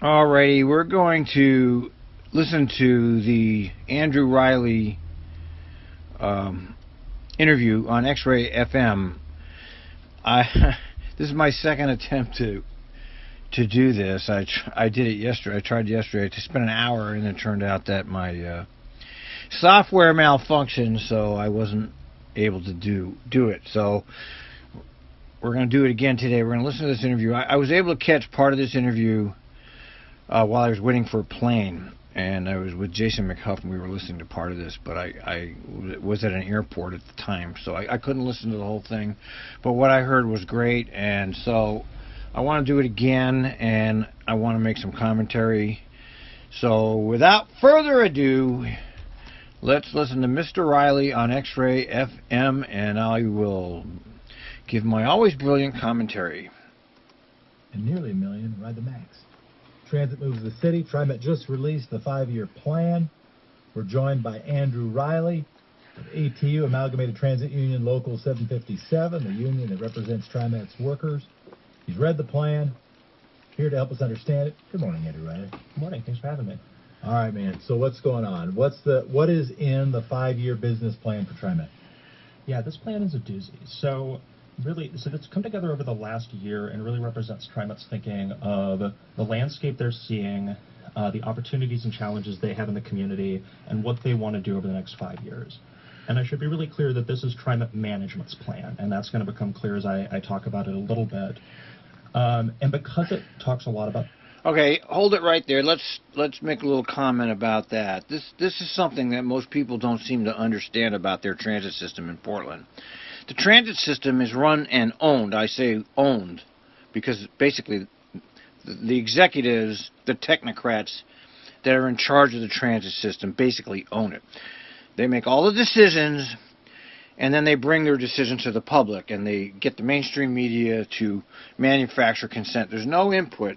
Alrighty, we're going to listen to the Andrew Riley um, interview on X-Ray FM. This is my second attempt to do this. I did it yesterday. I tried yesterday to spend an hour, and it turned out that my software malfunctioned, so I wasn't able to do it. So we're going to do it again today. We're going to listen to this interview. I was able to catch part of this interview while I was waiting for a plane, and I was with Jason McHuff, and we were listening to part of this, but I was at an airport at the time, so I couldn't listen to the whole thing. But what I heard was great, and so I want to do it again, and I want to make some commentary. So without further ado, let's listen to Mr. Riley on X-Ray FM, and I will give my always brilliant commentary. And nearly a million ride the MAX. Transit moves the city. TriMet just released the 5-year plan. We're joined by Andrew Riley of ATU, Amalgamated Transit Union Local 757, the union that represents TriMet's workers. He's read the plan, here to help us understand it. Good morning, Andrew Riley. Good morning. Thanks for having me. All right, man. So what's going on? What is in the 5-year business plan for TriMet? Yeah, this plan is a doozy. So it's come together over the last year and really represents TriMet's thinking of the landscape they're seeing, the opportunities and challenges they have in the community, and what they want to do over the next 5 years. And I should be really clear that this is TriMet management's plan, and that's going to become clear as I talk about it a little bit. And because it talks a lot about... Okay, hold it right there. Let's make a little comment about that. This is something that most people don't seem to understand about their transit system in Portland. The transit system is run and owned. I say owned because basically the executives, the technocrats that are in charge of the transit system basically own it. They make all the decisions, and then they bring their decisions to the public, and they get the mainstream media to manufacture consent. There's no input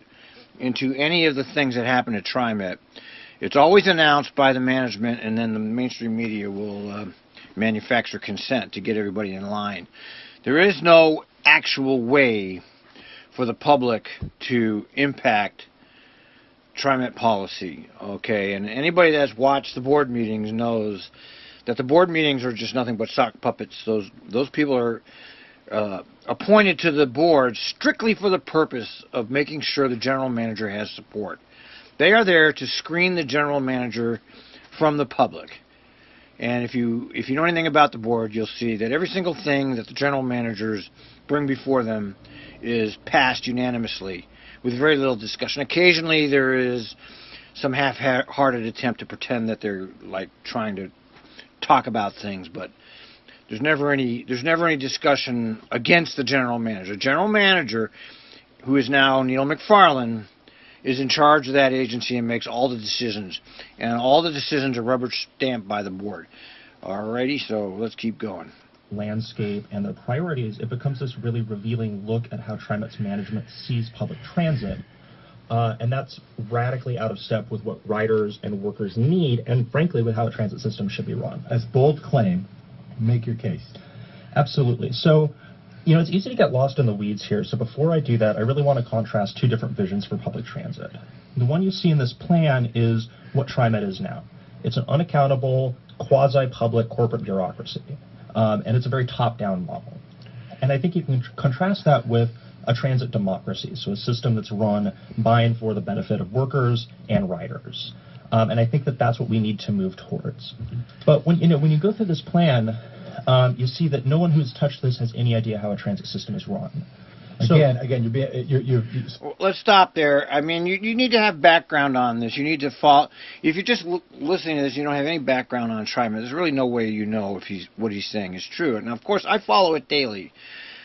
into any of the things that happen at TriMet. It's always announced by the management, and then the mainstream media will manufacture consent to get everybody in line. There is no actual way for the public to impact TriMet policy, okay? And anybody that's watched the board meetings knows that the board meetings are just nothing but sock puppets. Those people are appointed to the board strictly for the purpose of making sure the general manager has support. They are there to screen the general manager from the public. And if you know anything about the board, you'll see that every single thing that the general managers bring before them is passed unanimously with very little discussion. Occasionally there is some half-hearted attempt to pretend that they're like trying to talk about things, but there's never any discussion against the general manager. The general manager, who is now Neil McFarland, is in charge of that agency and makes all the decisions. And all the decisions are rubber stamped by the board. Alrighty, so let's keep going. Landscape and their priorities, it becomes this really revealing look at how TriMet's management sees public transit. And that's radically out of step with what riders and workers need, and frankly, with how a transit system should be run. That's a bold claim. Make your case. Absolutely. So, it's easy to get lost in the weeds here, so before I do that, I really want to contrast two different visions for public transit. The one you see in this plan is what TriMet is now. It's an unaccountable, quasi-public corporate bureaucracy, and it's a very top-down model. And I think you can contrast that with a transit democracy, so a system that's run by and for the benefit of workers and riders. And I think that that's what we need to move towards. But when you go through this plan, you see that no one who's touched this has any idea how a transit system is run. Let's stop there. I mean, you need to have background on this. You need to follow. If you're just listening to this, you don't have any background on TriMet. There's really no way you know if what he's saying is true. And of course, I follow it daily.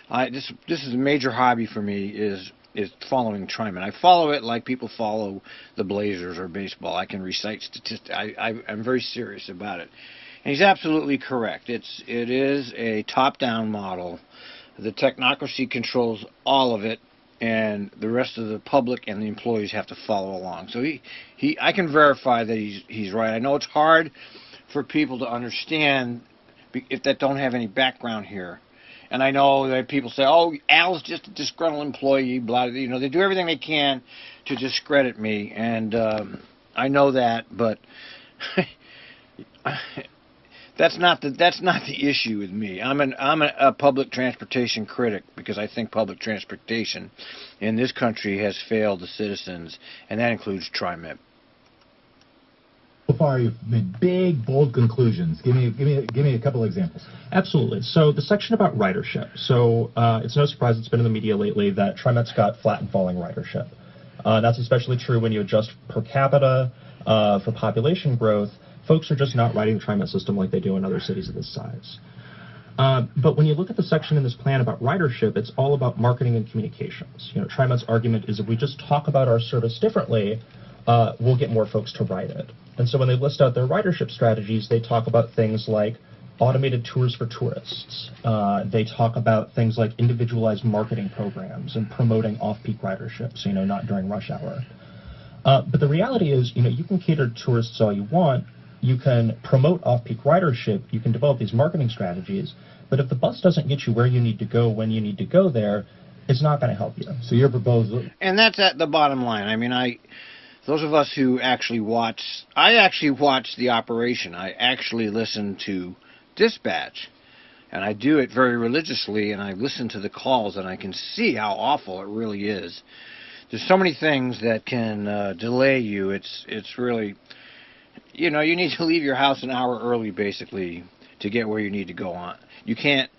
This is a major hobby for me. Is following TriMet. I follow it like people follow the Blazers or baseball. I can recite statistics. I'm very serious about it. And he's absolutely correct. It is a top-down model. The technocracy controls all of it, and the rest of the public and the employees have to follow along. So I can verify that he's right. I know it's hard for people to understand if that don't have any background here. And I know that people say, "Oh, Al's just a disgruntled employee." Blah, you know, they do everything they can to discredit me, and I know that, but that's not the issue with me. I'm a public transportation critic because I think public transportation in this country has failed the citizens, and that includes TriMet. So far, you've made big, bold conclusions. Give me a couple examples. Absolutely. So the section about ridership. So it's no surprise it's been in the media lately that TriMet's got flat and falling ridership. That's especially true when you adjust per capita for population growth. Folks are just not riding the TriMet system like they do in other cities of this size. But when you look at the section in this plan about ridership, it's all about marketing and communications. You know, TriMet's argument is if we just talk about our service differently, we'll get more folks to ride it. And so when they list out their ridership strategies, they talk about things like automated tours for tourists. They talk about things like individualized marketing programs and promoting off-peak ridership, so, you know, not during rush hour. But the reality is, you know, you can cater to tourists all you want. You can promote off-peak ridership. You can develop these marketing strategies. But if the bus doesn't get you where you need to go when you need to go there, it's not going to help you. So your proposal... And that's at the bottom line. I mean, those of us who actually watch, I actually watch the operation. I actually listen to dispatch. And I do it very religiously, and I listen to the calls, and I can see how awful it really is. There's so many things that can delay you. It's really, you know, you need to leave your house an hour early, basically, to get where you need to go on. You can't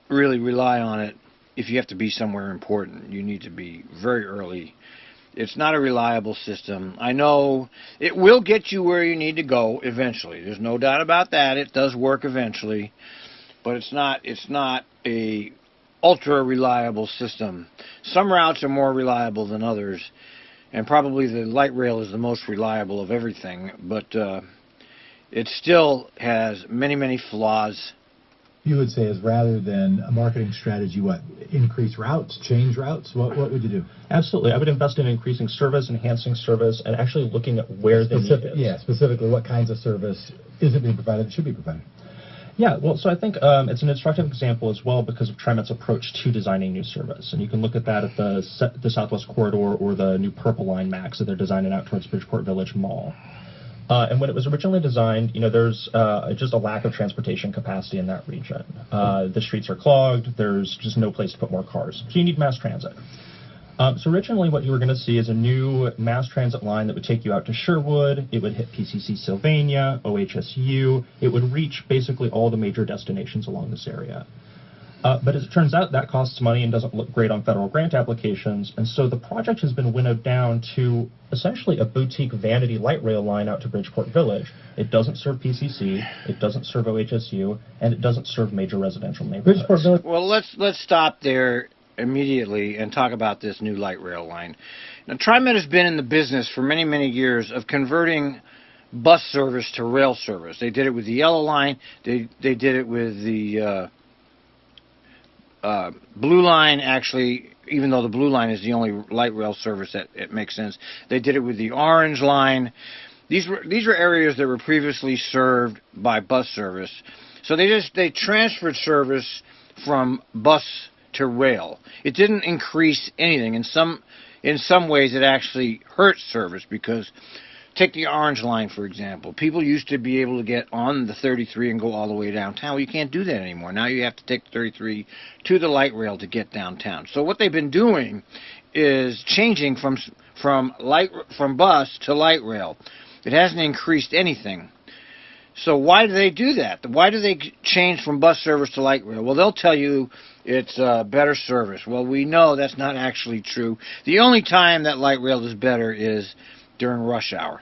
really rely on it if you have to be somewhere important. You need to be very early. It's not a reliable system. I know it will get you where you need to go eventually. There's no doubt about that. It does work eventually, but it's not a ultra reliable system. Some routes are more reliable than others, and probably the light rail is the most reliable of everything, but it still has many flaws. You would say is rather than a marketing strategy, what? Increase routes, change routes? What would you do? Absolutely. I would invest in increasing service, enhancing service, and actually looking at where the need is. Yeah, specifically what kinds of service isn't being provided that should be provided. Yeah, well, so I think it's an instructive example as well because of TriMet's approach to designing new service. And you can look at that at the Southwest Corridor or the new Purple Line MAX that they're designing out towards Bridgeport Village Mall. And when it was originally designed, you know, there's just a lack of transportation capacity in that region. The streets are clogged. There's just no place to put more cars. So you need mass transit. So originally what you were going to see is a new mass transit line that would take you out to Sherwood. It would hit PCC Sylvania, OHSU. It would reach basically all the major destinations along this area. But as it turns out, that costs money and doesn't look great on federal grant applications. And so the project has been winnowed down to essentially a boutique vanity light rail line out to Bridgeport Village. It doesn't serve PCC, it doesn't serve OHSU, and it doesn't serve major residential neighborhoods. Well, let's stop there immediately and talk about this new light rail line. Now, TriMet has been in the business for many years of converting bus service to rail service. They did it with the Yellow Line. They did it with the Blue Line, actually, even though the Blue Line is the only light rail service that it makes sense. They did it with the Orange Line. These were areas that were previously served by bus service. So they transferred service from bus to rail. It didn't increase anything. In some ways, it actually hurt service because, take the Orange Line, for example. People used to be able to get on the 33 and go all the way downtown. Well, you can't do that anymore. Now you have to take the 33 to the light rail to get downtown. So what they've been doing is changing from bus to light rail. It hasn't increased anything. So why do they do that? Why do they change from bus service to light rail? Well, they'll tell you it's better service. Well, we know that's not actually true. The only time that light rail is better is during rush hour.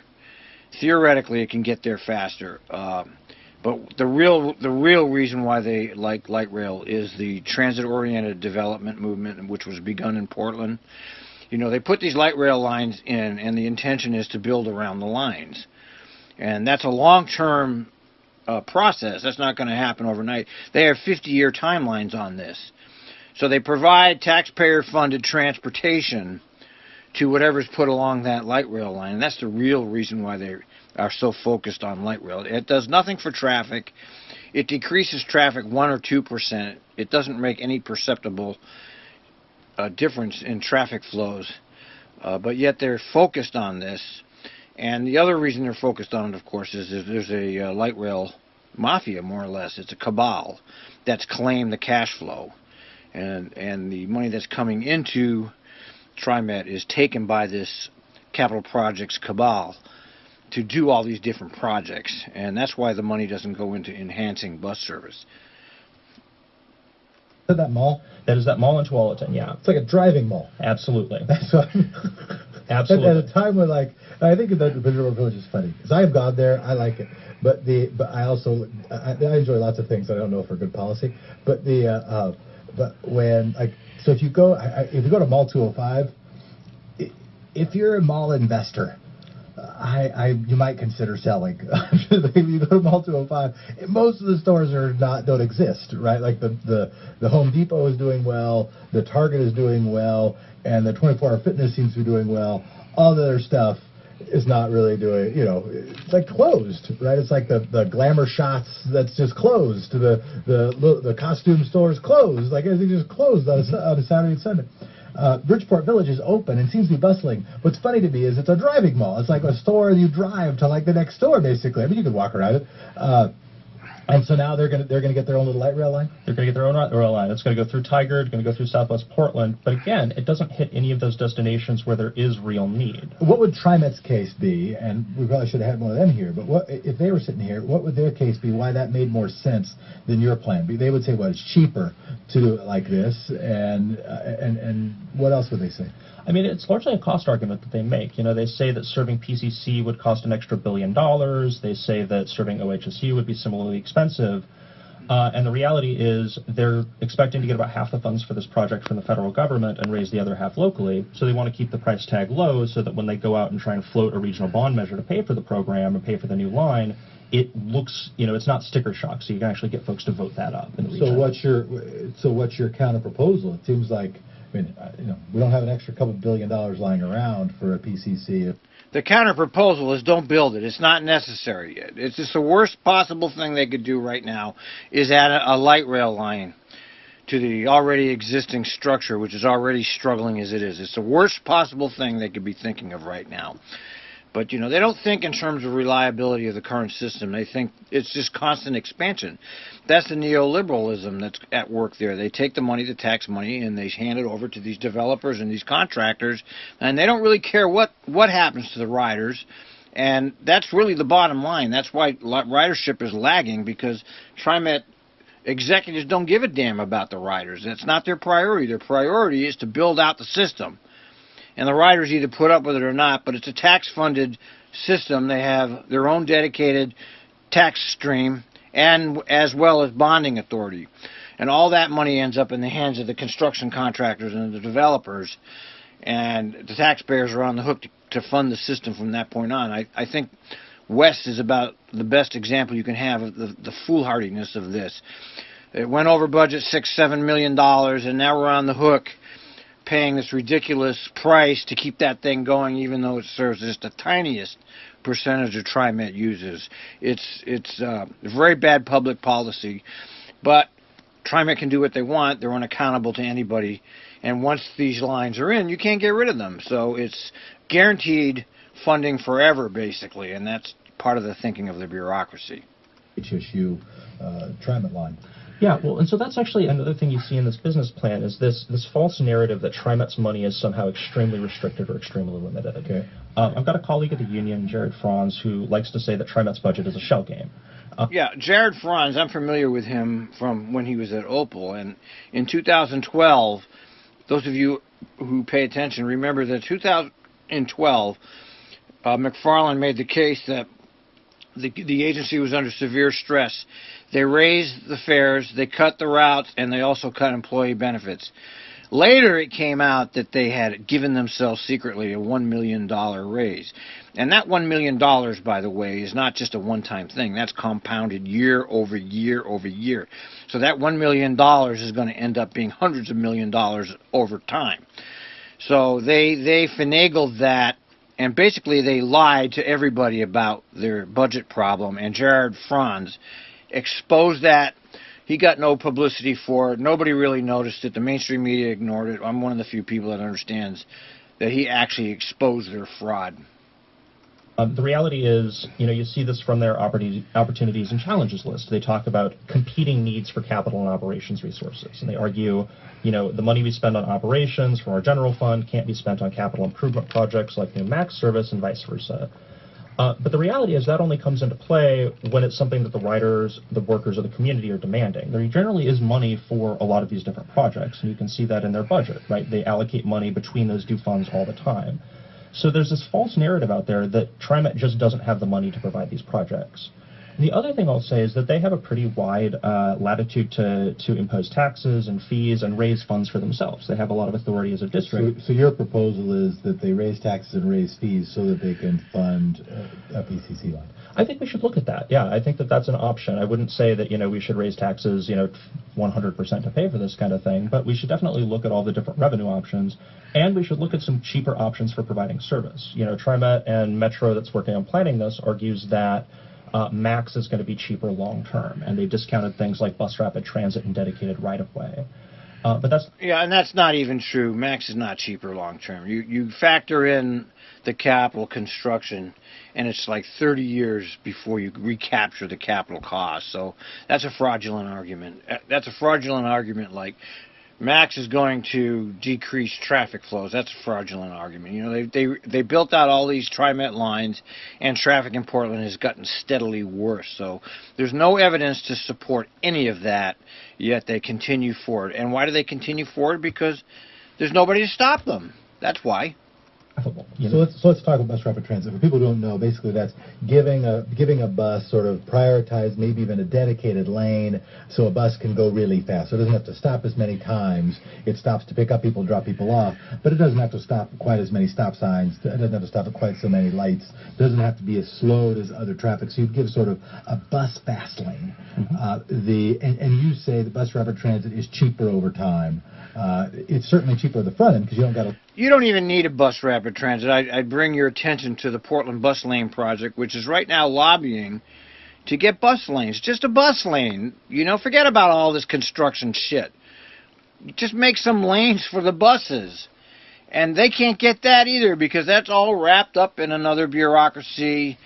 Theoretically, it can get there faster. But the real reason why they like light rail is the transit-oriented development movement, which was begun in Portland. You know, they put these light rail lines in, and the intention is to build around the lines. And that's a long-term process. That's not going to happen overnight. They have 50-year timelines on this. So they provide taxpayer-funded transportation to whatever's put along that light rail line. And that's the real reason why they are so focused on light rail. It does nothing for traffic. It decreases traffic 1 or 2%. It doesn't make any perceptible difference in traffic flows, but yet they're focused on this. And the other reason they're focused on it, of course, is there's a light rail mafia, more or less. It's a cabal that's claimed the cash flow, and the money that's coming into TriMet is taken by this capital projects cabal to do all these different projects, and that's why the money doesn't go into enhancing bus service. That mall? That is that mall in Tualatin, yeah. It's like a driving mall. Absolutely. That's what Absolutely. At a time when, like, I think that the Bridgewater Village is funny because I have gone there, I like it, but I also I enjoy lots of things I don't know if are good policy, but but when, like, so if you go to Mall 205, if you're a mall investor, you might consider selling. If you go to Mall 205, most of the stores don't exist, right? Like the Home Depot is doing well, the Target is doing well, and the 24-hour fitness seems to be doing well. All the other stuff is not really doing, it's like closed, right? It's like the Glamour Shots that's just closed. The costume stores closed. Like everything just closed on a Saturday and Sunday. Bridgeport Village is open and seems to be bustling. What's funny to me is it's a driving mall. It's like a store and you drive to like the next store, basically. I mean, you can walk around it. And so now they're gonna get their own little light rail line. They're going to get their own rail line. It's going to go through Tigard. It's going to go through Southwest Portland. But again, it doesn't hit any of those destinations where there is real need. What would TriMet's case be? And we probably should have had one of them here. But what if they were sitting here? What would their case be? Why that made more sense than your plan? They would say, well, it's cheaper to do it like this. And what else would they say? I mean, it's largely a cost argument that they make. They say that serving PCC would cost an extra $1 billion. They say that serving OHSU would be similarly expensive. And the reality is they're expecting to get about half the funds for this project from the federal government and raise the other half locally. So they want to keep the price tag low so that when they go out and try and float a regional bond measure to pay for the program and pay for the new line, it looks, it's not sticker shock. So you can actually get folks to vote that up in the region. So what's your counter proposal? It seems like, I mean, we don't have an extra couple $1 billion lying around for a PCC. The counter proposal is don't build it. It's not necessary yet. It's just the worst possible thing they could do right now is add a light rail line to the already existing structure, which is already struggling as it is. It's the worst possible thing they could be thinking of right now. But, they don't think in terms of reliability of the current system. They think it's just constant expansion. That's the neoliberalism that's at work there. They take the money, the tax money, and they hand it over to these developers and these contractors, and they don't really care what happens to the riders. And that's really the bottom line. That's why ridership is lagging, because TriMet executives don't give a damn about the riders. That's not their priority. Their priority is to build out the system. And the riders either put up with it or not, but it's a tax-funded system. They have their own dedicated tax stream, and as well as bonding authority. And all that money ends up in the hands of the construction contractors and the developers, and the taxpayers are on the hook to fund the system from that point on. I think West is about the best example you can have of the foolhardiness of this. It went over budget $6-7 million, and now we're on the hook paying this ridiculous price to keep that thing going, even though it serves just the tiniest percentage of TriMet users. It's very bad public policy, but TriMet can do what they want. They're unaccountable to anybody, and once these lines are in, you can't get rid of them. So it's guaranteed funding forever, basically, and that's part of the thinking of the bureaucracy. HSU TriMet line. Yeah, well, and so that's actually another thing you see in this business plan is this false narrative that TriMet's money is somehow extremely restricted or extremely limited. Okay. I've got a colleague at the union, Jared Franz, who likes to say that TriMet's budget is a shell game. Yeah, Jared Franz, I'm familiar with him from when he was at Opal, and in 2012, those of you who pay attention remember that 2012, McFarland made the case that the agency was under severe stress. They raised the fares, they cut the routes, and they also cut employee benefits. Later, it came out that they had given themselves secretly a $1 million raise. And that $1 million, by the way, is not just a one-time thing. That's compounded year over year over year. So that $1 million is going to end up being hundreds of million dollars over time. So they finagled that, and basically they lied to everybody about their budget problem. And Jared Franz exposed that. He got no publicity for it. Nobody really noticed it. The mainstream media ignored it. I'm one of the few people that understands that he actually exposed their fraud. The reality is, you see this from their opportunities and challenges list. They talk about competing needs for capital and operations resources, and they argue, the money we spend on operations from our general fund can't be spent on capital improvement projects like new Max service and vice versa. But the reality is that only comes into play when it's something that the writers, the workers, or the community are demanding. There generally is money for a lot of these different projects, and you can see that in their budget, right? They allocate money between those two funds all the time. So there's this false narrative out there that TriMet just doesn't have the money to provide these projects. The other thing I'll say is that they have a pretty wide latitude to impose taxes and fees and raise funds for themselves. They have a lot of authority as a district. So your proposal is that they raise taxes and raise fees so that they can fund a PCC line? I think we should look at that. Yeah, I think that that's an option. I wouldn't say that, we should raise taxes, 100% to pay for this kind of thing, but we should definitely look at all the different revenue options, and we should look at some cheaper options for providing service. TriMet and Metro that's working on planning this argues that Max is going to be cheaper long term, and they discounted things like bus rapid transit and dedicated right-of-way. But that's and that's not even true. Max is not cheaper long term. You factor in the capital construction, and it's like 30 years before you recapture the capital cost. So that's a fraudulent argument. That's a fraudulent argument. Like Max is going to decrease traffic flows. That's a fraudulent argument. They built out all these TriMet lines, and traffic in Portland has gotten steadily worse. So there's no evidence to support any of that, yet they continue forward. And why do they continue forward? Because there's nobody to stop them. That's why. So let's talk about bus rapid transit. For people who don't know, basically that's giving a bus sort of prioritized, maybe even a dedicated lane, so a bus can go really fast. So it doesn't have to stop as many times. It stops to pick up people, drop people off, but it doesn't have to stop quite as many stop signs. It doesn't have to stop at quite so many lights. It doesn't have to be as slowed as other traffic. So you'd give sort of a bus fast lane. And you say the bus rapid transit is cheaper over time. It's certainly cheaper at the front end because you don't got to. You don't even need a bus rapid transit. I'd bring your attention to the Portland Bus Lane Project, which is right now lobbying to get bus lanes. Just a bus lane. Forget about all this construction shit. Just make some lanes for the buses. And they can't get that either because that's all wrapped up in another bureaucracy.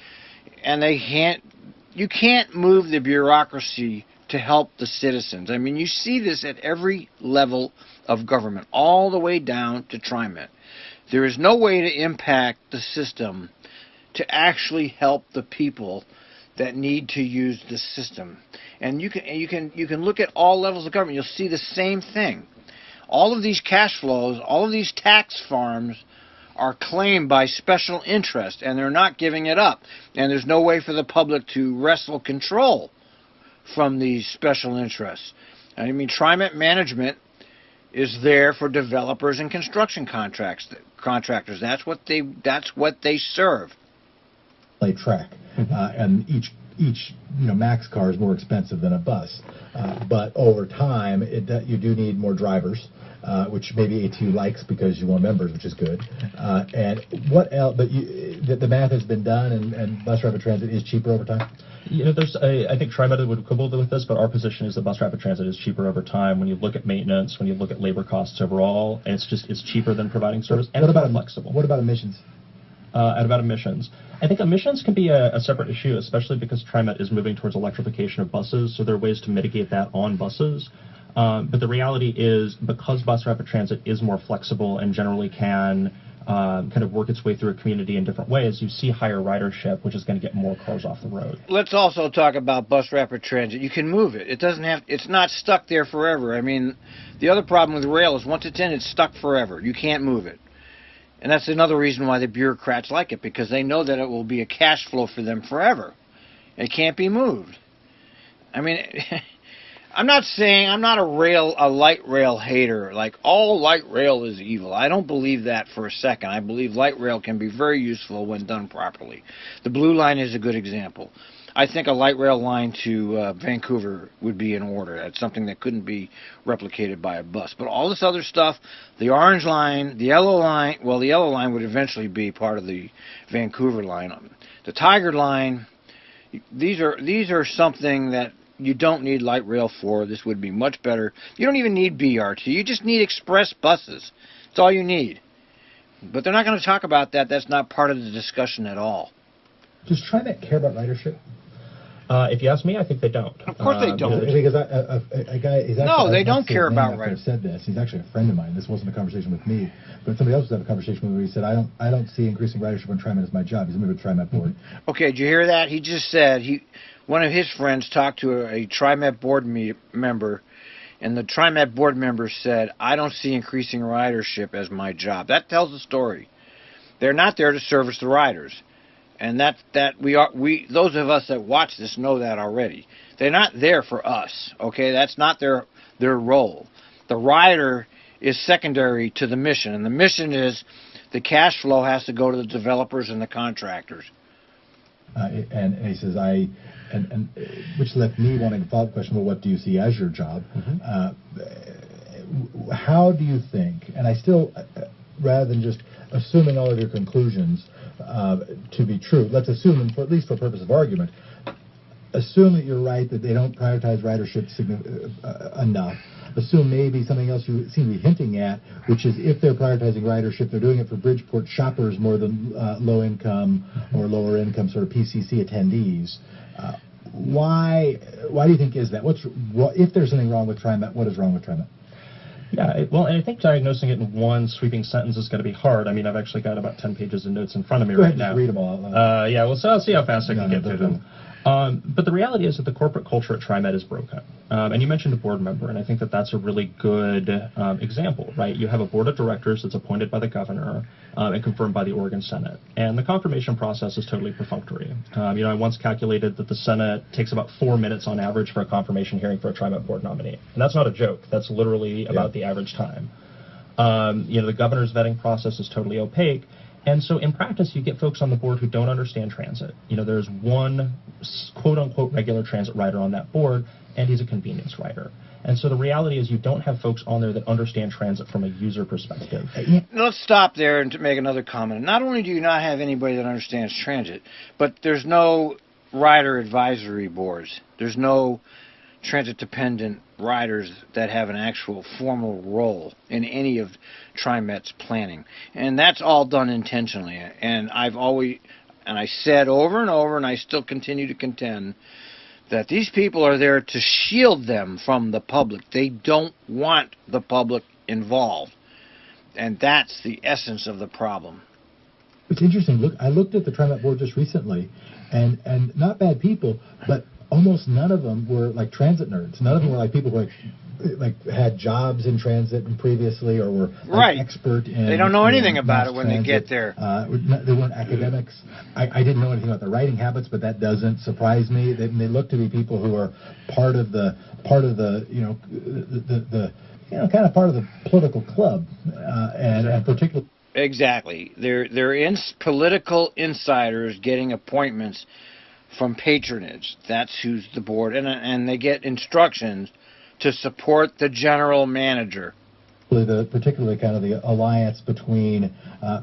And you can't move the bureaucracy to help the citizens. I mean, you see this at every level of government, all the way down to TriMet. There is no way to impact the system to actually help the people that need to use the system. And you can look at all levels of government. You'll see the same thing. All of these cash flows, all of these tax farms are claimed by special interest, and they're not giving it up. And there's no way for the public to wrestle control from these special interests. I mean, TriMet management is there for developers and construction contractors. That's what they serve. Track, and each Max car is more expensive than a bus, but over time you do need more drivers, which maybe ATU likes because you want members, which is good. And what else? But the math has been done, and bus rapid transit is cheaper over time. I think TriMet would quibble with this, but our position is that bus rapid transit is cheaper over time. When you look at maintenance, when you look at labor costs overall, it's cheaper than providing service, and it's more flexible. What about emissions? About emissions, I think emissions can be a separate issue, especially because TriMet is moving towards electrification of buses, so there are ways to mitigate that on buses. But the reality is, because bus rapid transit is more flexible and generally can kind of work its way through a community in different ways, you see higher ridership, which is going to get more cars off the road. Let's also talk about bus rapid transit. You can move it. It's not stuck there forever. I mean, the other problem with rail is once it's in, it's stuck forever. You can't move it. And that's another reason why the bureaucrats like it, because they know that it will be a cash flow for them forever. It can't be moved. I mean, I'm not a light rail hater. Like, all light rail is evil. I don't believe that for a second. I believe light rail can be very useful when done properly. The Blue Line is a good example. I think a light rail line to Vancouver would be in order. That's something that couldn't be replicated by a bus. But all this other stuff, the orange line, the yellow line, well, the yellow line would eventually be part of the Vancouver line. The Tiger line, these are something that you don't need light rail 4. This would be much better. You don't even need BRT. You just need express buses. That's all you need. But they're not going to talk about that. That's not part of the discussion at all. Does TriMet care about ridership? If you ask me, I think they don't. Of course they don't. Because a guy, he's actually, No, they don't care about ridership. Said this. He's actually a friend of mine. This wasn't a conversation with me, but somebody else was having a conversation with me where he said, I don't see increasing ridership on TriMet as my job. He's a member of the TriMet board. Okay, did you hear that? He just said one of his friends talked to a TriMet board member, and the TriMet board member said, I don't see increasing ridership as my job. That tells the story. They're not there to service the riders. And those of us that watch this know that already. They're not there for us, okay? That's not their role. The rider is secondary to the mission, and the mission is the cash flow has to go to the developers and the contractors. And he says, which left me wanting to follow up question, well, what do you see as your job? How do you think, and I still, rather than just assuming all of your conclusions to be true, let's assume, and at least for purpose of argument, assume that you're right, that they don't prioritize ridership enough. Assume maybe something else you seem to be hinting at, which is if they're prioritizing ridership, they're doing it for Bridgeport shoppers more than low-income or lower-income sort of PCC attendees. Why do you think is that? If there's something wrong with TriMet, what is wrong with TriMet? Yeah, well, and I think diagnosing it in one sweeping sentence is going to be hard. I mean, I've actually got about 10 pages of notes in front of me right now. Just read them all out loud. Yeah, well, so I'll see how fast I can get through them. But the reality is that the corporate culture at TriMet is broken. And you mentioned a board member, and I think that that's a really good example, right? You have a board of directors that's appointed by the governor and confirmed by the Oregon Senate. And the confirmation process is totally perfunctory. I once calculated that the Senate takes about 4 minutes on average for a confirmation hearing for a TriMet board nominee. And that's not a joke. That's literally about the average time. The governor's vetting process is totally opaque. And so in practice, you get folks on the board who don't understand transit. There's one quote-unquote regular transit rider on that board, and he's a convenience rider. And so the reality is you don't have folks on there that understand transit from a user perspective. Let's stop there and to make another comment. Not only do you not have anybody that understands transit, but there's no rider advisory boards. There's no transit-dependent riders that have an actual formal role in any of TriMet's planning. And that's all done intentionally. And I said over and over, and I still continue to contend, that these people are there to shield them from the public. They don't want the public involved. And that's the essence of the problem. It's interesting. Look, I looked at the TriMet board just recently, and not bad people, but almost none of them were like transit nerds. None of them were like people who had jobs in transit and previously, or were expert in. They don't know anything about it when transit. they get there. They weren't academics. I didn't know anything about their writing habits, but that doesn't surprise me. They look to be people who are part of the kind of part of the political club, and particularly. Exactly. They're political insiders getting appointments from patronage. That's who's the board, and they get instructions to support the general manager. Particularly kind of the alliance between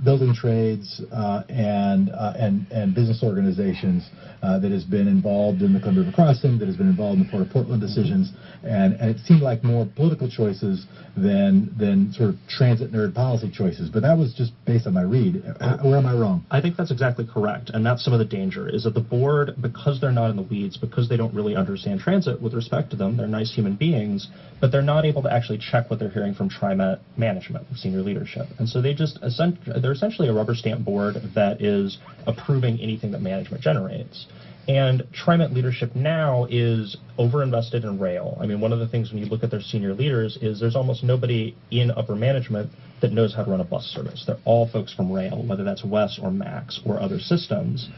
building trades and business organizations that has been involved in the Columbia River Crossing, that has been involved in the Port of Portland decisions, and it seemed like more political choices than sort of transit nerd policy choices. But that was just based on my read. Where am I wrong? I think that's exactly correct, and that's some of the danger, is that the board, because they're not in the weeds, because they don't really understand transit with respect to them, they're nice human beings, but they're not able to actually check what they're hearing from TriMet management, senior leadership. And so they're essentially a rubber stamp board that is approving anything that management generates. And TriMet leadership now is overinvested in rail. I mean, one of the things when you look at their senior leaders is there's almost nobody in upper management that knows how to run a bus service. They're all folks from rail, whether that's WES or MAX or other systems.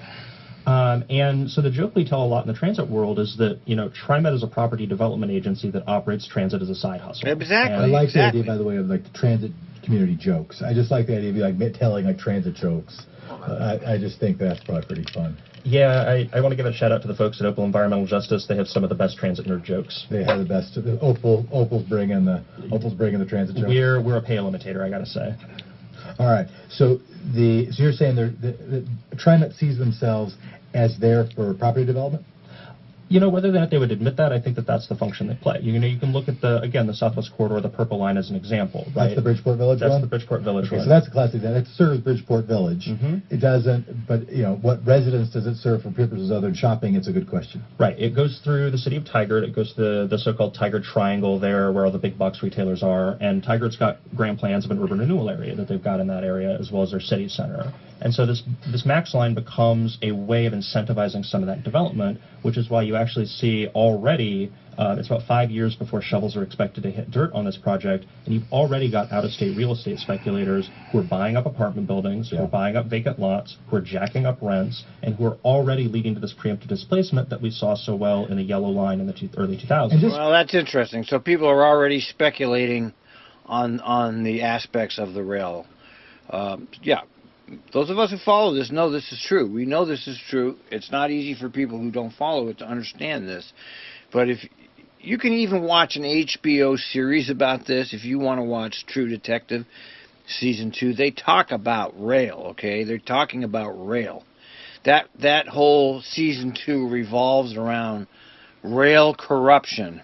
And so the joke we tell a lot in the transit world is that, TriMet is a property development agency that operates transit as a side hustle. Exactly. I like the idea, by the way, of like the transit community jokes. I just like the idea of like telling like transit jokes. I just think that's probably pretty fun. Yeah, I want to give a shout out to the folks at Opal Environmental Justice. They have some of the best transit nerd jokes. They have the best. Opal's bringing the transit jokes. We're a pale imitator, I gotta say. All right. So you're saying the TriMet sees themselves as there for property development? You know, whether or not they would admit that, I think that that's the function they play. You know, you can look at the Southwest Corridor, the Purple Line as an example, right? That's the Bridgeport Village one? That's the Bridgeport Village one. So that's a classic. It serves Bridgeport Village. It doesn't, but, you know, what residents does it serve for purposes other than shopping? It's a good question. Right. It goes through the city of Tigard. It goes to the so-called Tigard Triangle there, where all the big box retailers are. And Tigard's got grand plans of an urban renewal area that they've got in that area, as well as their city center. And so this MAX line becomes a way of incentivizing some of that development, which is why you actually see already, it's about 5 years before shovels are expected to hit dirt on this project, and you've already got out-of-state real estate speculators who are buying up apartment buildings, who are buying up vacant lots, who are jacking up rents, and who are already leading to this preemptive displacement that we saw so well in the yellow line in the early 2000s. Well, that's interesting. So people are already speculating on the aspects of the rail. Yeah. Those of us who follow this know this is true. We know this is true. It's not easy for people who don't follow it to understand this. But if you can even watch an HBO series about this, if you want to watch True Detective Season 2, they talk about rail, okay? They're talking about rail. That whole Season 2 revolves around rail corruption.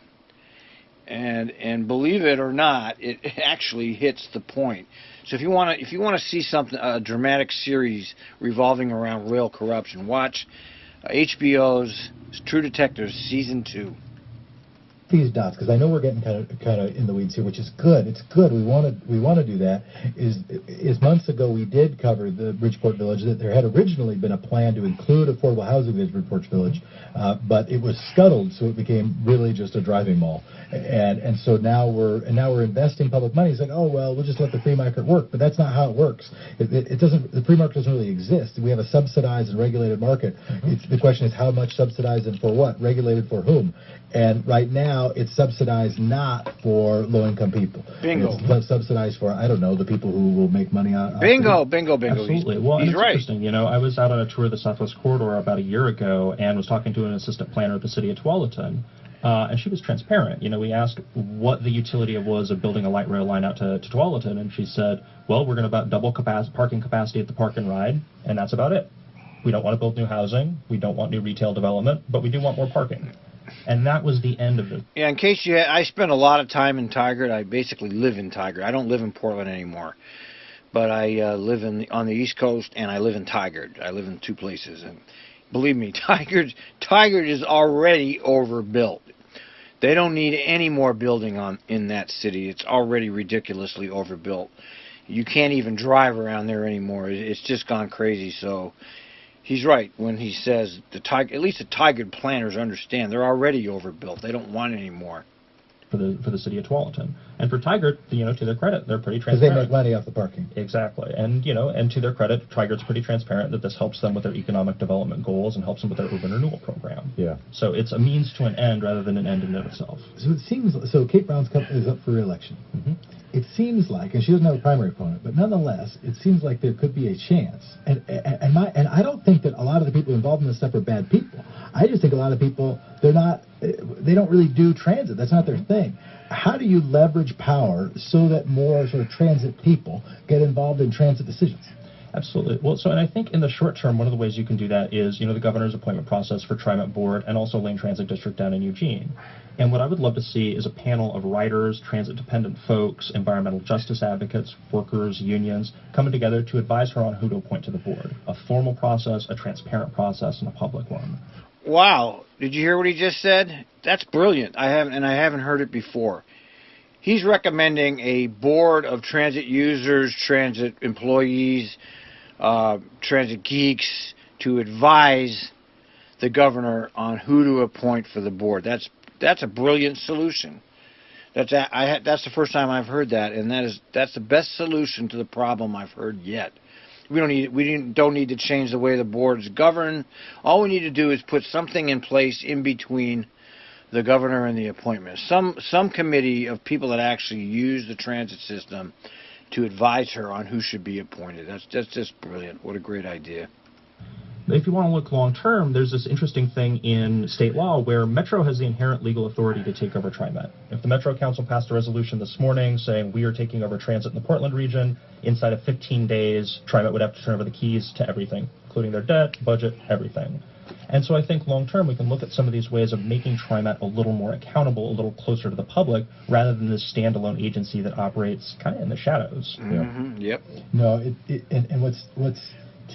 And believe it or not, it actually hits the point. So if you want to see something, a dramatic series revolving around rail corruption, watch HBO's True Detectives Season 2. These dots, because I know we're getting kind of in the weeds here, which is good. It's good. We want to do that. Is months ago we did cover the Bridgeport Village. That there had originally been a plan to include affordable housing in Bridgeport Village, but it was scuttled, so it became really just a driving mall. And so now we're investing public money. It's like, oh well, we'll just let the free market work, but that's not how it works. It doesn't. The free market doesn't really exist. We have a subsidized and regulated market. The question is how much subsidized and for what? Regulated for whom? And right now, it's subsidized not for low-income people. Bingo. It's subsidized for, I don't know, the people who will make money on Bingo. Absolutely. Well, he's it's right. Interesting. You know, I was out on a tour of the Southwest Corridor about a year ago and was talking to an assistant planner at the city of Tualatin. And she was transparent. You know, we asked what the utility was of building a light rail line out to Tualatin, and she said, well, we're going to about double parking capacity at the Park and Ride, and that's about it. We don't want to build new housing. We don't want new retail development, but we do want more parking. And that was the end of it. Yeah, in case I spent a lot of time in Tigard. I basically live in Tigard. I don't live in Portland anymore. But I live on the East Coast, and I live in Tigard. I live in two places. And believe me, Tigard is already overbuilt. They don't need any more building in that city. It's already ridiculously overbuilt. You can't even drive around there anymore. It's just gone crazy. So he's right when he says at least the Tigard planners understand they're already overbuilt. They don't want any more. For the city of Tualatin. And for Tigard, you know, to their credit, they're pretty because transparent. they make money off the parking. Exactly. And, you know, and to their credit, Tigard's pretty transparent that this helps them with their economic development goals and helps them with their urban renewal program. Yeah. So it's a means to an end rather than an end in of itself. So Kate Brown's company is up for re-election. It seems like, and she doesn't have a primary opponent, but nonetheless, it seems like there could be a chance. And I don't think that a lot of the people involved in this stuff are bad people. I just think a lot of people, they don't really do transit. That's not their thing. How do you leverage power so that more sort of transit people get involved in transit decisions? Absolutely. Well, and I think in the short term, one of the ways you can do that is, you know, the governor's appointment process for TriMet Board and also Lane Transit District down in Eugene. And what I would love to see is a panel of writers, transit-dependent folks, environmental justice advocates, workers, unions, coming together to advise her on who to appoint to the board. A formal process, a transparent process, and a public one. Wow. Did you hear what he just said? That's brilliant. I haven't heard it before. He's recommending a board of transit users, transit employees, transit geeks to advise the governor on who to appoint for the board. That's a brilliant solution. That's the first time I've heard that, and that's the best solution to the problem I've heard yet. We don't need to change the way the board is governed. All we need to do is put something in place in between the governor and the appointment. Some committee of people that actually use the transit system to advise her on who should be appointed. That's just brilliant. What a great idea. If you want to look long term, there's this interesting thing in state law where Metro has the inherent legal authority to take over TriMet. If the Metro Council passed a resolution this morning saying we are taking over transit in the Portland region, inside of 15 days, TriMet would have to turn over the keys to everything. including their debt, budget, everything. And so I think long-term we can look at some of these ways of making TriMet a little more accountable, a little closer to the public, rather than this standalone agency that operates kind of in the shadows. Yep. No, and what's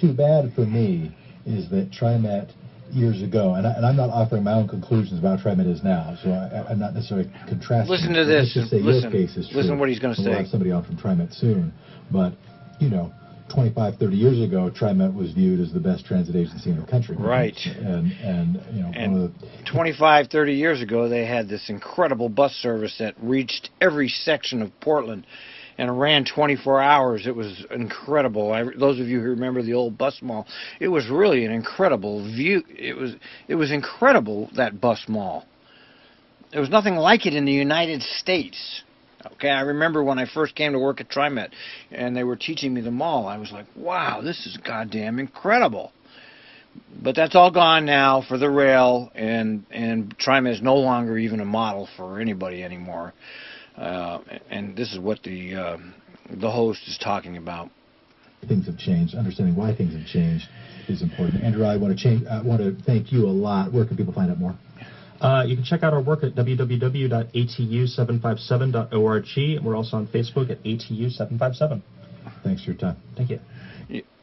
too bad for me is that TriMet years ago, and I'm not offering my own conclusions about how TriMet is now, so I'm not necessarily contrasting. Listen to this. Let's just say Listen. your case is true. Listen to what he's going to say. We'll have somebody on from TriMet soon, but 25, 30 years ago, TriMet was viewed as the best transit agency in the country. Right. And one of the 25, 30 years ago, they had this incredible bus service that reached every section of Portland and ran 24 hours. It was incredible. Those of you who remember the old bus mall, it was really an incredible view. It was incredible, that bus mall. There was nothing like it in the United States. Okay, I remember when I first came to work at TriMet and they were teaching me the mall, I was like, wow, this is goddamn incredible. But that's all gone now for the rail, and TriMet is no longer even a model for anybody anymore. And this is what the host is talking about. Things have changed. Understanding why things have changed is important. Andrew, I want to thank you a lot. Where can people find out more? You can check out our work at www.atu757.org. We're also on Facebook at ATU757. Thanks for your time. Thank you.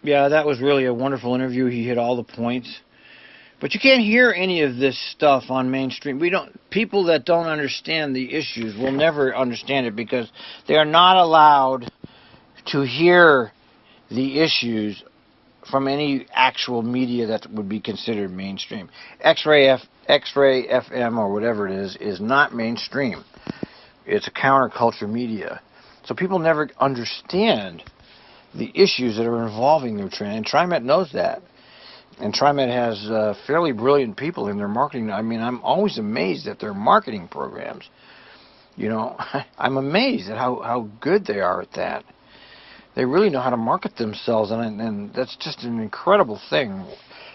Yeah, that was really a wonderful interview. He hit all the points. But you can't hear any of this stuff on mainstream. People that don't understand the issues will never understand it because they are not allowed to hear the issues from any actual media that would be considered mainstream. XRay FM or whatever it is not mainstream. It's a counterculture media. So people never understand the issues that are involving their transit, and TriMet knows that. And TriMet has fairly brilliant people in their marketing. I mean, I'm always amazed at their marketing programs. I'm amazed at how good they are at that. They really know how to market themselves, and that's just an incredible thing.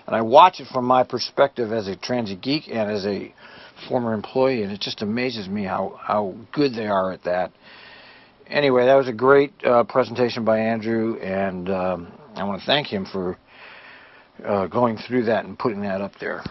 And I watch it from my perspective as a transit geek and as a former employee, and it just amazes me how good they are at that. Anyway, that was a great presentation by Andrew, and I want to thank him for going through that and putting that up there.